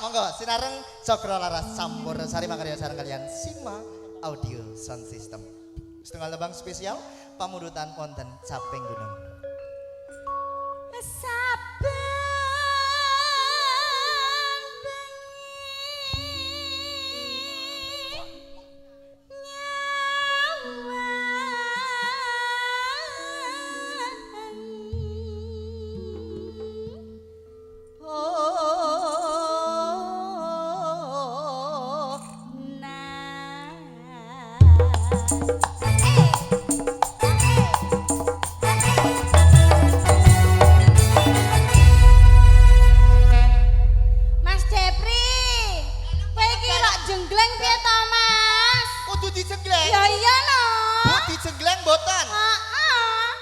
monggo sinareng Cokro Laras Campur Sari makarya sareng kalian Sima Audio Sound System. Setengah lembang spesial pamundutan wonten Caping Gunung. Saben jenggleng piye to, Mas? Kudu dijenggleng. Ya iya no. Bu dijenggleng mboten? Heeh.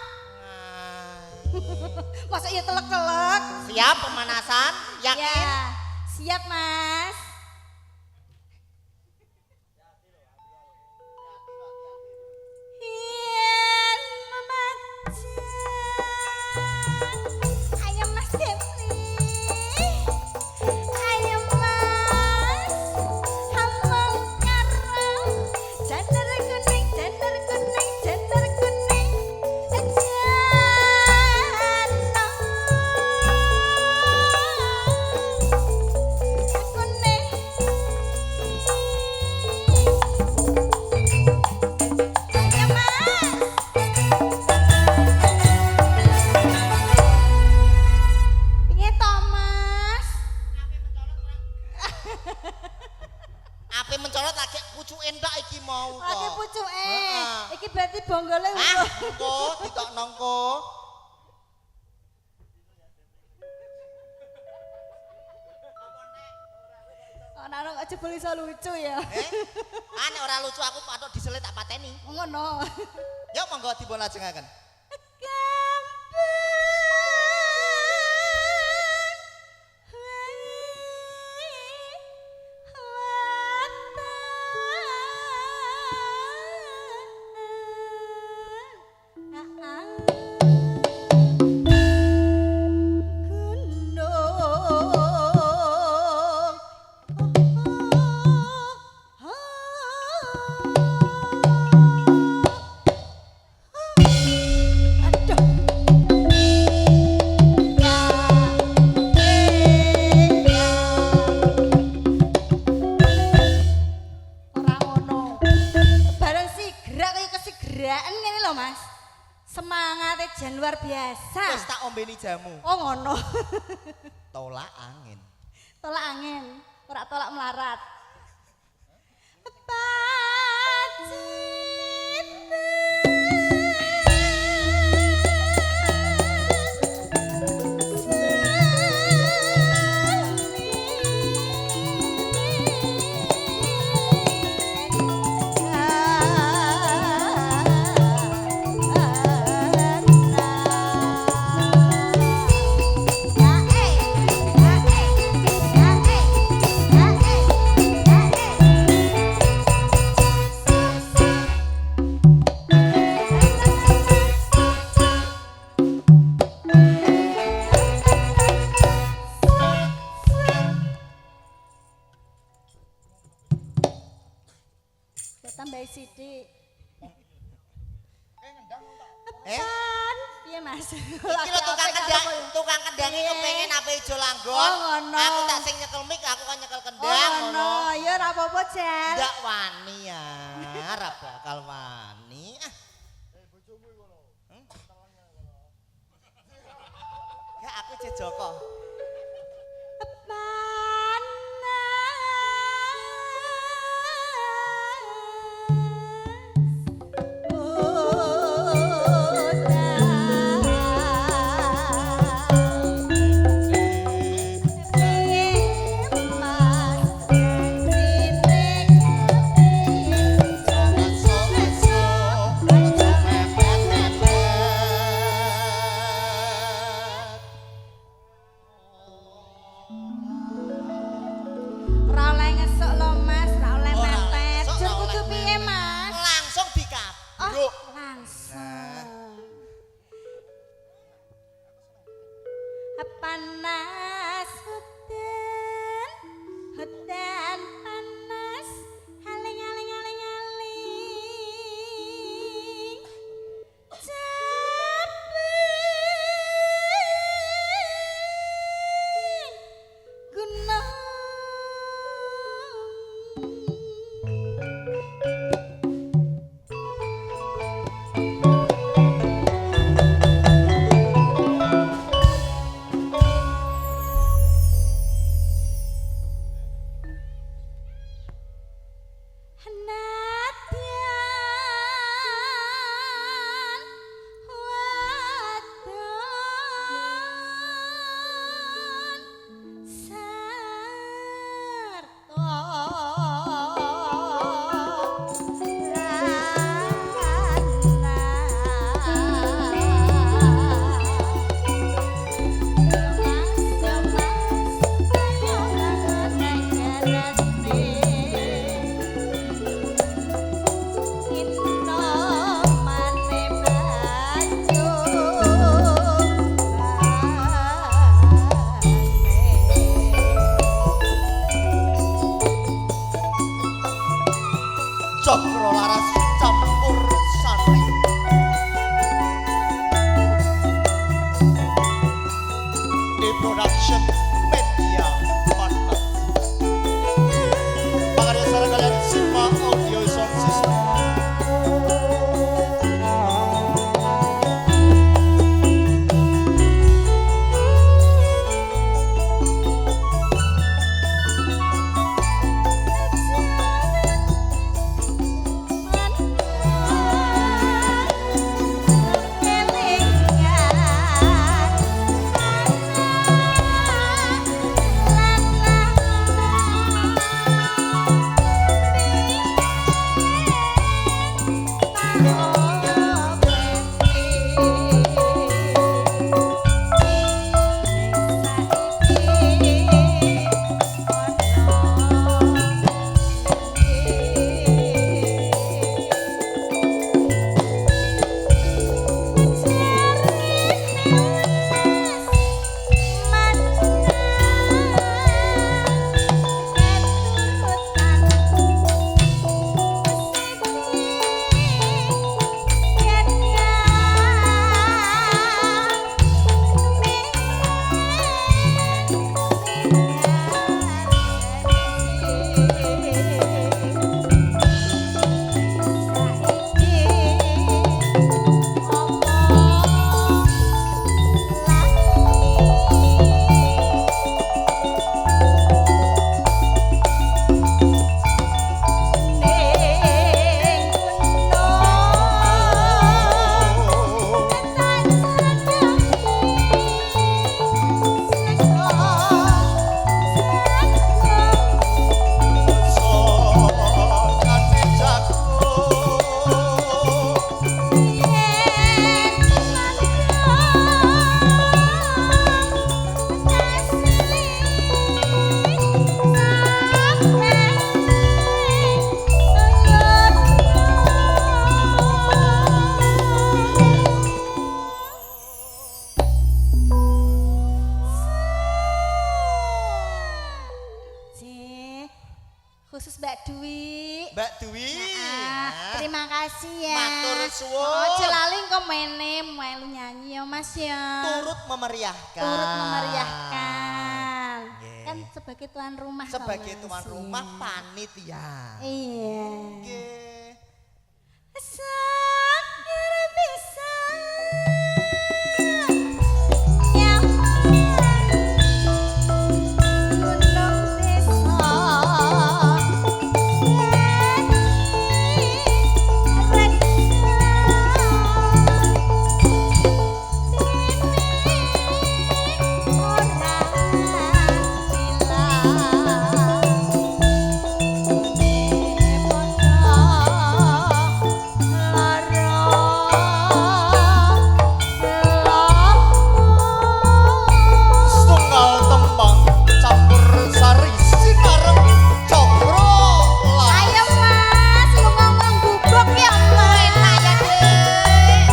Masa iya telek-telek? Siap pemanasan? Yakin? Ya, siap, Mas. Yen memacan. Ayo Mas Depri. Ayo Mas. Hamang karo janur kuning, janur kuning, janur kuning. Ape mencolot lagi pucuke ndak iki mau kok. Lagi pucuke. Iki berarti bonggole ah, engko ditokno engko. Ana kok jebul iso lucu ya. Nek ora lucu aku patok diselit tak pateni. Ngono. Ya monggo dipun lajengaken. Semangatnya jan luar biasa. Wis tak ombeni jamu. Oh ngono. Tolak angin. Tolak angin, ora tolak melarat. Tambah sidik. Piye Mas? Iki lho tukang kendang iki pengen ape ijo langgon. Oh ngono. Aku tak sing nyekel mik, aku kan nyekel kendang ngono. Ya ora apa-apa, Jel. Ndak wani ya, ora bakal wani. Bojomu ngono. Ya aku Joko. Panas udan khusus Mbak Dwi. Mbak Dwi. Terima kasih ya. Matur suwun. Ojo lali kok melu nyanyi ya Mas ya. Turut memeriahkan. Turut memeriahkan. Nggih. Kan sebagai tuan rumah. Sebagai toh, tuan Mas. rumah panitia. Iya. Nggih. Sakit bisa. Setunggal tembang campur sari Sinareng Cokro Las. Ayo Mas, lu ngomong gubuk ya Mas. Enak ya Dek.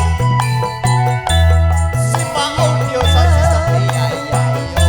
Simak audio sound system. Iya iya iya.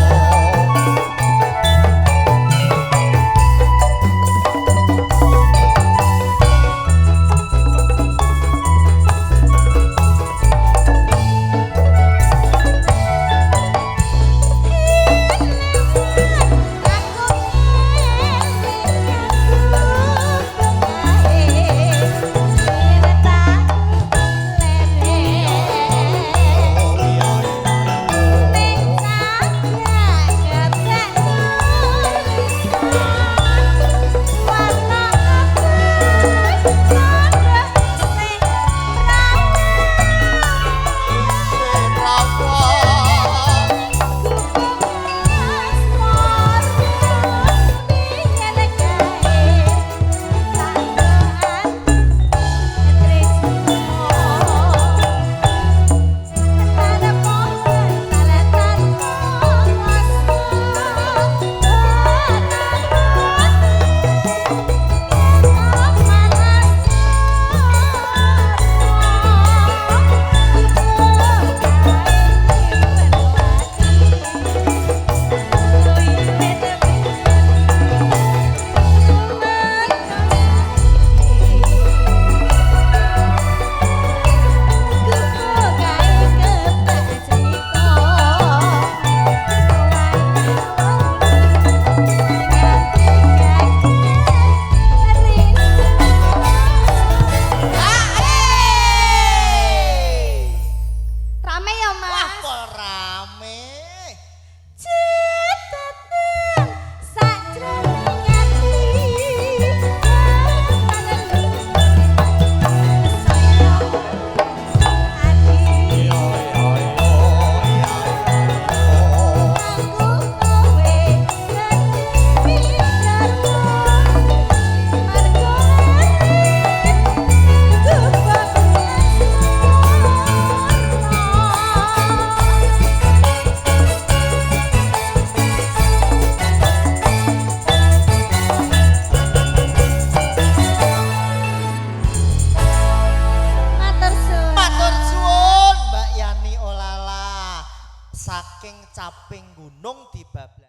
Rame ya Wah Mas. kok rame. Cetetan sakjroning ati. Iya iya iya. Aku kowe ngerti pintermu. Margo gubuk Matur suwun. Matur suwun Mbak Yani Olala. Saking Caping Gunung dibablas.